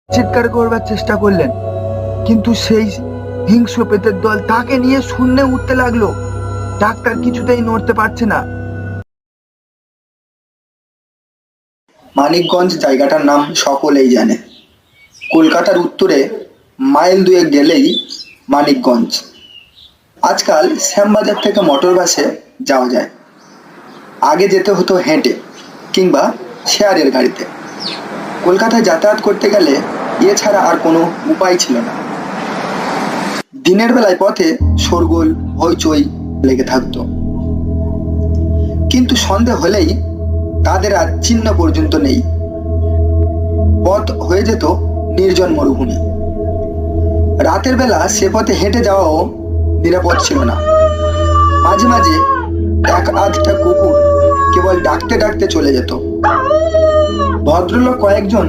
চিৎকার করবার চেষ্টা করলেন, কিন্তু সেই হিংস্র পেটের দল তাকে নিয়ে শূন্যে উঠতে লাগলো। ডাক্তার কিছুতেই নড়তে পারছে না। মানিকগঞ্জ জায়গাটার নাম সকলেই জানে। কলকাতার উত্তরে মাইল দুয়েক গেলেই মানিকগঞ্জ। আজকাল শ্যামবাজার থেকে মোটর বাসে যাওয়া যায়, আগে যেতে হতো হেঁটে কিংবা শেয়ারের গাড়িতে। কলকাতায় যাতায়াত করতে গেলে এছাড়া আর কোনো উপায় ছিল না। দিনের বেলায় পথে শোরগোল হইচই লেগে থাকতো, কিন্তু সন্ধে হলেই তাদের আর চিহ্ন পর্যন্ত নেই। পথ হয়ে যেত নির্জন মরুভূমি। রাতের বেলা সে পথে হেঁটে যাওয়াও নিরাপদ ছিল না। মাঝে মাঝে এক আধটা কুকুর কেবল ডাকতে ডাকতে চলে যেত। ভদ্রলোক কয়েকজন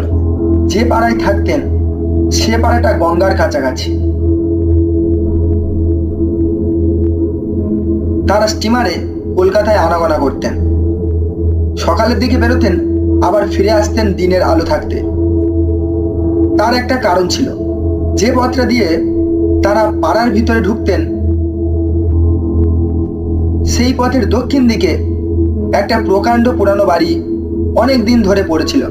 যে পাড়ায় থাকতেন সে পাড়াটা গঙ্গার কাছাকাছি। তারা স্টিমারে কলকাতায় আনাগোনা করতেন। সকালের দিকে বেরোতেন, আবার ফিরে আসতেন দিনের আলো থাকতে। তার একটা কারণ ছিল। যে পথটা দিয়ে তারা পাড়ার ভিতরে ঢুকতেন সেই পথের দক্ষিণ দিকে একটা প্রকাণ্ড পুরানো বাড়ি অনেক দিন ধরে পড়েছিল,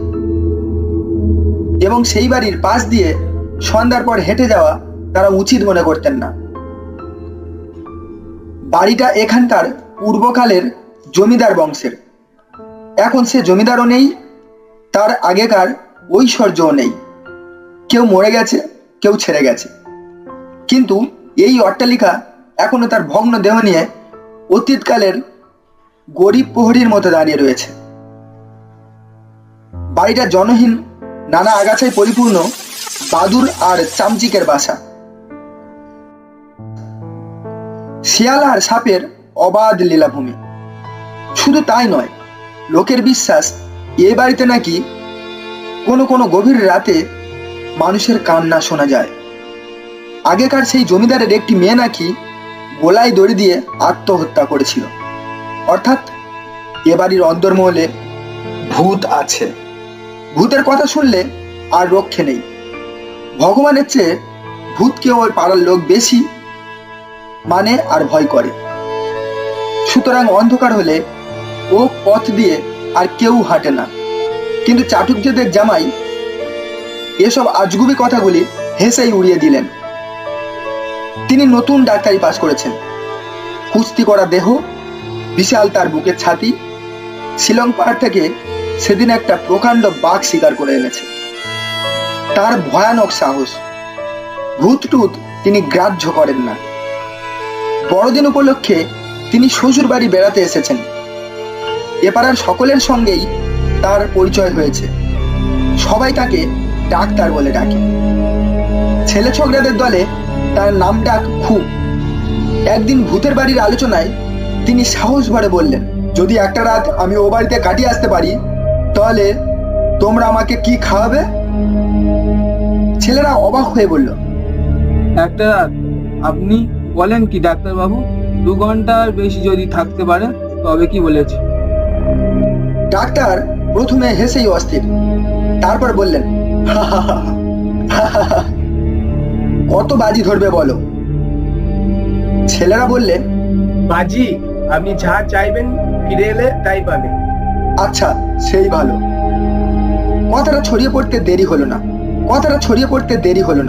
এবং সেই বাড়ির পাশ দিয়ে সন্ধ্যার পর হেঁটে যাওয়া তারা উচিত মনে করতেন না। বাড়িটা এখানকার পূর্বকালের জমিদার বংশের। এখন সে জমিদারও নেই, তার আগেকার ঐশ্বর্যও নেই। কেউ মরে গেছে, কেউ ছেড়ে গেছে, কিন্তু এই অট্টালিকা এখনো তার ভগ্ন দেহ নিয়ে অতীতকালের গরিব প্রহরীর মতো দাঁড়িয়ে রয়েছে। বাড়িটা জনহীন, নানা আগাছায় পরিপূর্ণ বাদুর আর চামচিকের বাসা। শিয়াল আর সাপের অবাধ লীলাভূমি। শুধু তাই নয়, লোকের বিশ্বাস এ বাড়িতে নাকি কোনো কোনো গভীর রাতে মানুষের কান্না শোনা যায়। আগেকার সেই জমিদারের একটি মেয়ে নাকি গলায় দড়ি দিয়ে আত্মহত্যা করেছিল। অর্থাৎ এ বাড়ির অন্তর্মহলে ভূত আছে। ভূতের কথা শুনলে আর রক্ষে নেই। ভগবানের চেয়ে ভূতকে ওই পাড়ার লোক বেশি মানে আর ভয় করে। সুতরাং অন্ধকার হলে ও পথ দিয়ে আর কেউ হাঁটে না। কিন্তু চাটুর্যদের জামাই এসব আজগুবি কথাগুলি হেসেই উড়িয়ে দিলেন। তিনি নতুন ডাক্তারি পাশ করেছেন। কুস্তি করা দেহ, বিশাল তার বুকের ছাতি। শিলং পাহাড় থেকে সেদিন একটা প্রকাণ্ড বাঘ শিকার করে এনেছে। তার ভয়ানক সাহস। ভূত টুত তিনি গ্রাহ্য করেন না। বড়দিন উপলক্ষে তিনি শ্বশুর বাড়ি বেড়াতে এসেছেন। এ পাড়ার সকলের সঙ্গেই তার পরিচয় হয়েছে। সবাই তাকে ডাক্তার বলে ডাকে। ছেলে ছোকরাদের দলে তার নাম ডাক খুব। একদিন ভূতের বাড়ির আলোচনায় তিনি সাহস ভরে বললেন, যদি একটা রাত আমি ও বাড়িতে কাটিয়ে আসতে পারি তাহলে তোমরা আমাকে কি খাওয়াবে? ছেলেরা অবাক হয়ে বলল, একটা রাত? আপনি বলেন কি ডাক্তারবাবু? 2 ঘন্টার বেশি যদি থাকতে পারে তবে কি বলেছে? ডাক্তার প্রথমে হেসেই অস্থির, তারপর বললেন, কত বাজি ধরবে বলো? ছেলেরা বললে, বাজি আপনি যা চাইবেন ফিরে এলে তাই পাবে। আচ্ছা, সেই ভালো। কথাটা ছড়িয়ে পড়তে দেরি হলো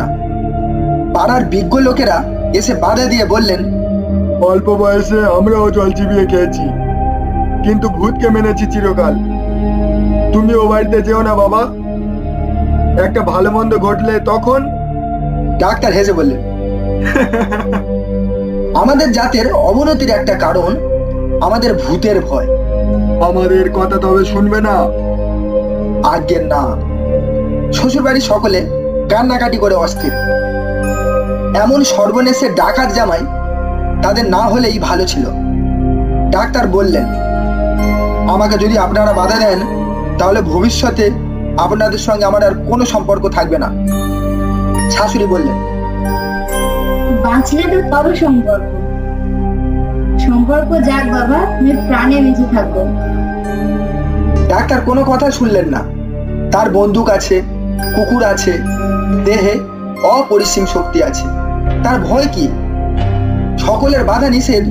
না। পাড়ার বিজ্ঞ লোকেরা এসে বাধা দিয়ে বললেন, অল্প বয়সে আমরাও জল চিবিয়ে খেয়েছি, কিন্তু ভূতকে মেনেছি চিরকাল। তুমি ও বাড়িতে যেও না বাবা, একটা ভালো মন্দ ঘটলে তখন। ডাক্তার হেসে বললেন, আমাদের জাতের অবনতির একটা কারণ আমাদের ভূতের ভয়। আমাদের কথা তবে শুনবে না? আজ্ঞে না। শ্বশুরবাড়ির সকলে কান্নাকাটি করে অস্থির। এমন সর্বনেশে ডাকাত জামাই তাদের না হলেই ভালো ছিল। ডাক্তার বললেন, আমাকে যদি আপনারা বাধা দেন তাহলে ভবিষ্যতে আপনাদের সঙ্গে আমার আর কোনো সম্পর্ক থাকবে না। শাশুড়ি বললেন, বাঁচলে তো তবে সম্পর্ক যাক বাবা, তুমি প্রাণে বেঁচে থাকো। ডাক্তার কোনো কথা শুনলেন না। তার বন্দুক আছে, কুকুর আছে, দেহে অপরিসীম শক্তি আছে, তার ভয় কি? সকলের বাধা নিষেধ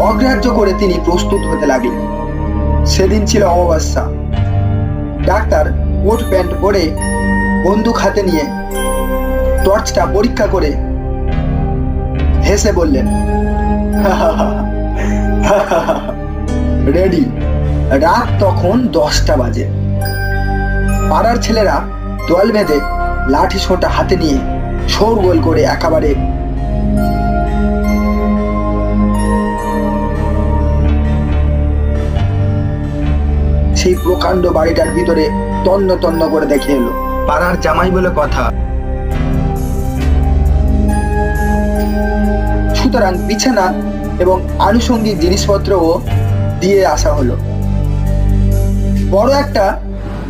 অগ্রাহ্য করে তিনি প্রস্তুত হতে লাগলেন। সেদিন ছিল অমাবস্যা। ডাক্তার কোট প্যান্ট পরে বন্দুক হাতে নিয়ে টর্চটা পরীক্ষা করে হেসে বললেন, রেডি। রাত তখন 10টা বাজে। পাড়ার ছেলেরা দল বেঁধে লাঠি সোঁটা হাতে নিয়ে শোরগোল করে একেবারে সেই প্রকাণ্ড বাড়িটার ভিতরে তন্ন তন্ন করে দেখে এলো। পাড়ার জামাই বলে কথা, সুতরাং বিছানা এবং আনুষঙ্গিক জিনিসপত্রও দিয়ে আসা হলো। বড় একটা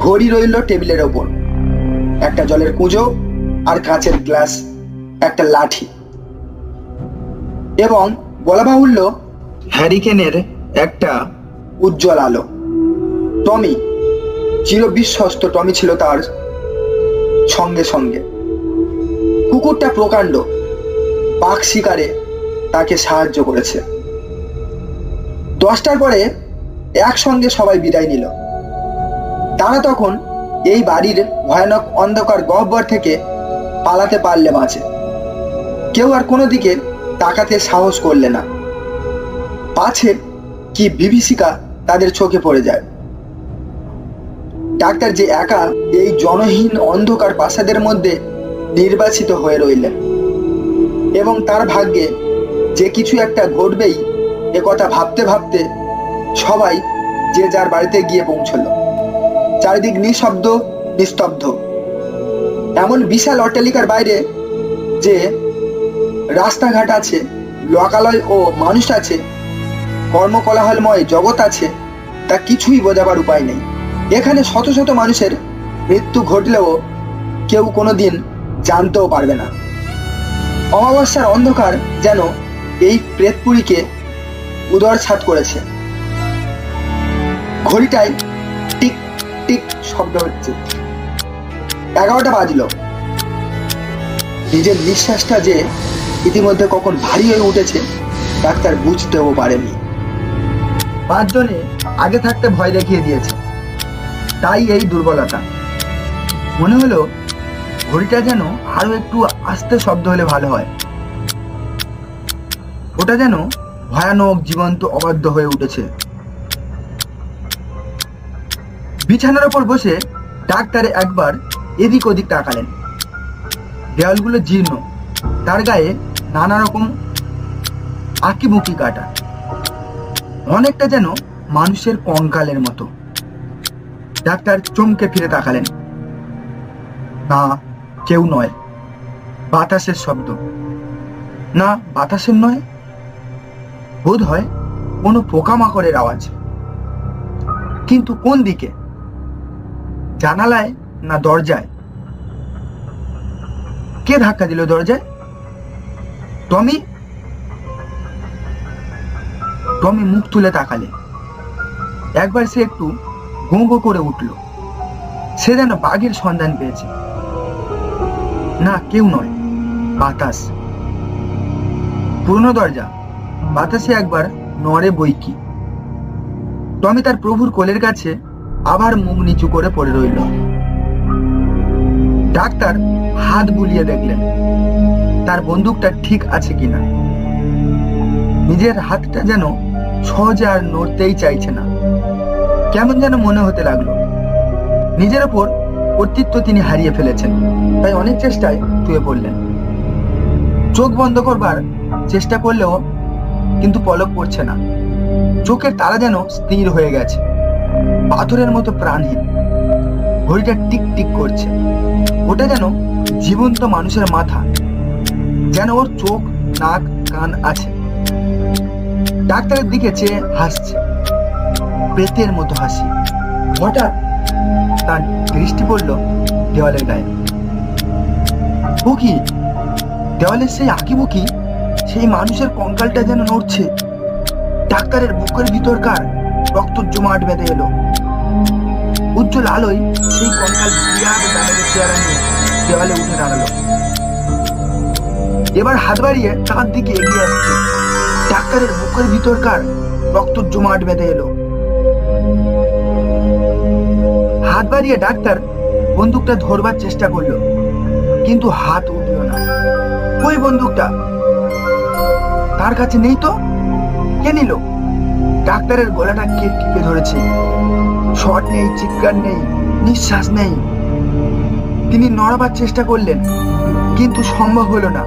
ঘড়ি রইল টেবিলের ওপর, একটা জলের কুঁজো আর কাঁচের গ্লাস, একটা লাঠি এবং বলা বাহুল্য হ্যারিকেনের একটা উজ্জ্বল আলো। টমি, চিরবিশ্বস্ত টমি ছিল তার সঙ্গে সঙ্গে। কুকুরটা প্রকাণ্ড, বাঘ শিকারে তাকে সাহায্য করেছে। 10টার পরে একসঙ্গে সবাই বিদায় নিল। তারা তখন এই বাড়ির ভয়ানক অন্ধকার গহ্বর থেকে পালাতে পারলে বাঁচে। কেউ আর কোনো দিকে তাকাতে সাহস করলে না, পাছে কি বিভীষিকা তাদের চোখে পড়ে যায়। ডাক্তার যে একা এই জনহীন অন্ধকার প্রাসাদের মধ্যে নির্বাচিত হয়ে রইলেন এবং তার ভাগ্যে যে কিছু একটা ঘটবেই একথা ভাবতে ভাবতে সবাই যে যার বাড়িতে গিয়ে পৌঁছলো। চারিদিক নিঃশব্দ, নিস্তব্ধ। এমন বিশাল অট্টালিকার বাইরে যে রাস্তাঘাট আছে, লোকালয় ও মানুষ আছে, কর্মকলাহলময় জগৎ আছে, তা কিছুই বোঝাবার উপায় নেই। এখানে শত শত মানুষের মৃত্যু ঘটলেও কেউ কোনোদিন জানতেও পারবে না। অমাবস্যার অন্ধকার যেন এই প্রেতপুরীকে উদরছাত করেছে। ঘড়িটায় টিক টিক শব্দ হচ্ছে। 11টা বাজল। নিজের নিঃশ্বাসটা যে ইতিমধ্যে কখন ভারী হয়ে উঠেছে ডাক্তার বুঝতেও পারেনি। 5 জনে আগে থাকতে ভয় দেখিয়ে দিয়েছে, তাই এই দুর্বলতা। মনে হলো ঘড়িটা যেন আরো একটু আস্তে শব্দ হলে ভালো হয়। ওটা যেন ভয়ানক, জীবন্ত, অবাধ্য হয়ে উঠেছে। বিছানার ওপর বসে ডাক্তার একবার এদিক ওদিক তাকালেন। দেওয়ালগুলো জীর্ণ, তার গায়ে নানা রকম আঁকিবুকি কাটা, অনেকটা যেন মানুষের কঙ্কালের মতো। ডাক্তার চমকে ফিরে তাকালেন। না, কেউ নয়। বাতাসের শব্দ। না, বাতাসের নয়, বোধ হয় কোনো পোকামাকড়ের আওয়াজ। কিন্তু কোন দিকে? জানালায় না দরজায়? কে ধাক্কা দিল দরজায়? টমি? টমি মুখ তুলে তাকালে। একবার সে একটু গো গো করে উঠল। সে যেন বাঘের সন্ধান পেয়েছে। না, কেউ নয়, বাতাস। পুরনো দরজা, বাতাসে একবার নড়ে বইকি। টমি তার প্রভুর কোলের কাছে আবার মুখ নিচু করে পড়ে রইল। ডাক্তার হাত বুলিয়ে দেখলেন তার বন্দুকটা ঠিক আছে কিনা। নিজের হাতটা যেন সহজে আর নড়তেই চাইছে না। কেমন যেন মনে হতে লাগলো নিজের ওপর কর্তৃত্ব তিনি হারিয়ে ফেলেছেন। তাই অনেক চেষ্টায় শুয়ে পড়লেন। চোখ বন্ধ করবার চেষ্টা করলেও কিন্তু পলক পড়ছে না। চোখের তারা যেন স্থির হয়ে গেছে, পাথরের মতো প্রাণহীন। ঘড়িটা টিক টিক করছে। ওটা যেন জীবন্ত মানুষের মাথা, যেন ওর চোখ, নাক, কান আছে। ডাক্তারের দিকে চেয়ে হাসছে, প্রেতের মতো হাসি। হঠাৎ তার দৃষ্টি পড়ল দেওয়ালের গায়ে। ও কি? দেওয়ালের সেই আঁকিবুকি, সেই মানুষের কঙ্কালটা যেন নড়ছে। ডাক্তারের বুকের ভিতরকার রক্ত জমাট বেঁধে এলো। উজ্জ্বল আলোয় সেই কঙ্কাল বিরাট দাঁড়াবে চেহারা নিয়ে দেওয়ালে উঠে দাঁড়ালো। এবার হাত বাড়িয়ে তার দিকে এগিয়ে আসছে। ডাক্তারের বুকের ভিতরকার রক্ত জমাট বেঁধে এলো। হাত বাড়িয়ে ডাক্তার বন্দুকটা ধরবার চেষ্টা করলো, কিন্তু হাত উঠলো না। ওই বন্দুকটা তার কাছে নেই তো, কে নিল? ডাক্তারের গলাটা কে টিপে ধরেছে। শট নেই, চিৎকার নেই, নিঃশ্বাস নেই। তিনি নড়াবার চেষ্টা করলেন, কিন্তু সম্ভব হলো না।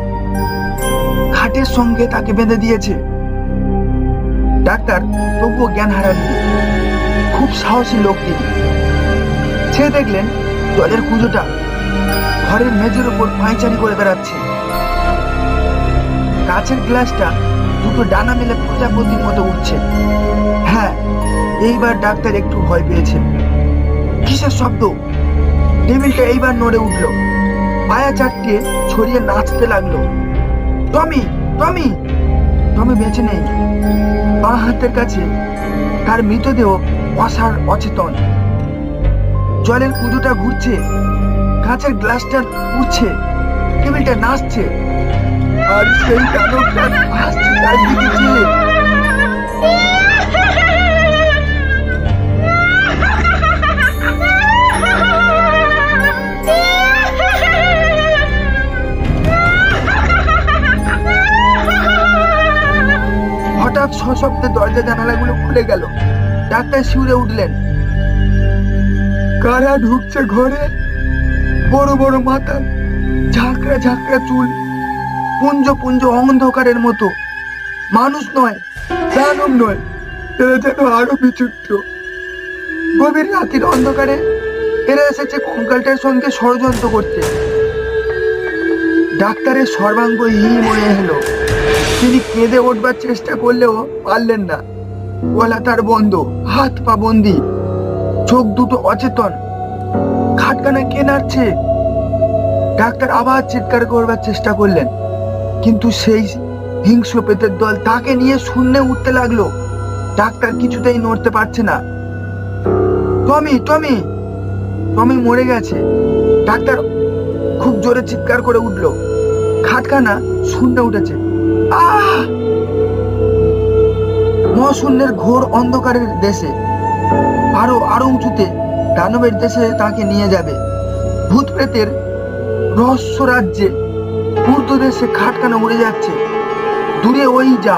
খাটের সঙ্গে তাকে বেঁধে দিয়েছে। ডাক্তার তবুও জ্ঞান হারাননি। খুব সাহসী লোক তিনি। সে দেখলেন জলের কুঁজোটা ঘরের মেঝের উপর পায়চারি করে বেড়াচ্ছে। কাচের গ্লাসটা দুটো ডানা মেলে প্রজাপতির মতো উঠছে। হ্যাঁ, এইবার ডাক্তার একটু ভয় পেয়েছে। কিসের শব্দ? টেবিলটা এইবার নড়ে উঠল। পায়া চারটে ছড়িয়ে নাচতে লাগলো। টমি, টমি! টমি বেঁচে নেই। বাঁ হাতের কাছে তার মৃতদেহ অসাড়, অচেতন। জলের কুঁজোটা ঘুরছে, কাঁচের গ্লাসটা উঠছে, টেবিলটা নাচছে, আর সেই দানবটা হাসছে তার দিকে চেয়ে। হঠাৎ সশব্দে দরজা জানালাগুলো খুলে গেল। ডাক্তার শিউরে উঠলেন। কারা ঢুকছে ঘরে? বড় বড় মাথা, ঝাঁকড়া ঝাঁকড়া চুল, পুঞ্জ পুঞ্জ অন্ধকারের মতো। মানুষ নয়, দানব নয়, এরা যেন আরো বিচিত্র। গভীর রাতের অন্ধকারে এরা এসেছে কঙ্কালটার সঙ্গে ষড়যন্ত্র করতে। ডাক্তারের সর্বাঙ্গ হিম হয়ে এলো। তিনি কেঁদে উঠবার চেষ্টা করলেও পারলেন না। গলা তার বন্ধ, হাত পা বন্দি, চোখ দুটো অচেতন। খাটখানা কে নাড়ছে? ডাক্তার আবার চিৎকার করবার চেষ্টা করলেন, কিন্তু সেই হিংস্র পেটের দল তাকে নিয়ে শূন্যে উঠতে লাগলো। ডাক্তার কিছুতেই নড়তে পারছে না। টমি, টমি! টমি মরে গেছে। ডাক্তার খুব জোরে চিৎকার করে উঠলো। খাটখানা শূন্যে উঠেছে। আহ! মহাশূন্যের ঘোর অন্ধকারের দেশে, আরো উঁচুতে দানবের দেশে তাকে নিয়ে যাবে। ভূত প্রেতের রহস্য রাজ্যে পূর্ত দেশে খাটখানা উড়ে যাচ্ছে। দূরে ওই যা,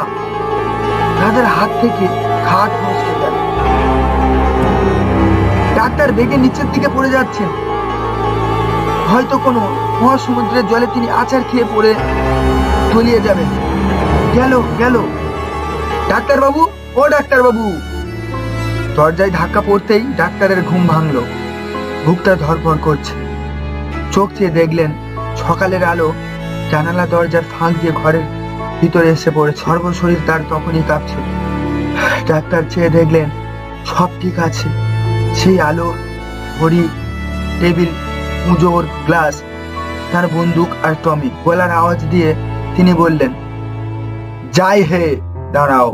তাদের হাত থেকে খাট মস্কে গেল। ডাক্তার বেগে নিচের দিকে পড়ে যাচ্ছেন। হয়তো কোনো মহাসমুদ্রের জলে তিনি আছাড় খেয়ে পড়ে তলিয়ে যাবেন। গেল গেল! ডাক্তারবাবু, ও ডাক্তারবাবু! দরজায় ধাক্কা পড়তেই ডাক্তারের ঘুম ভাঙলো। বুকটা ধড়ফড় করছে। চোখ চেয়ে দেখলেন সকালের আলো জানালা দরজার ফাঁক দিয়ে ঘরের ভিতরে এসে পড়ে। সর্বশরীর তার তখনই কাঁপছে। ডাক্তার চেয়ে দেখলেন সব ঠিক আছে। সেই আলো, ঘড়ি, টেবিল, পুজোর গ্লাস, তার বন্দুক আর টমি। গলার আওয়াজ দিয়ে তিনি বললেন, যাই হে, দাঁড়াও।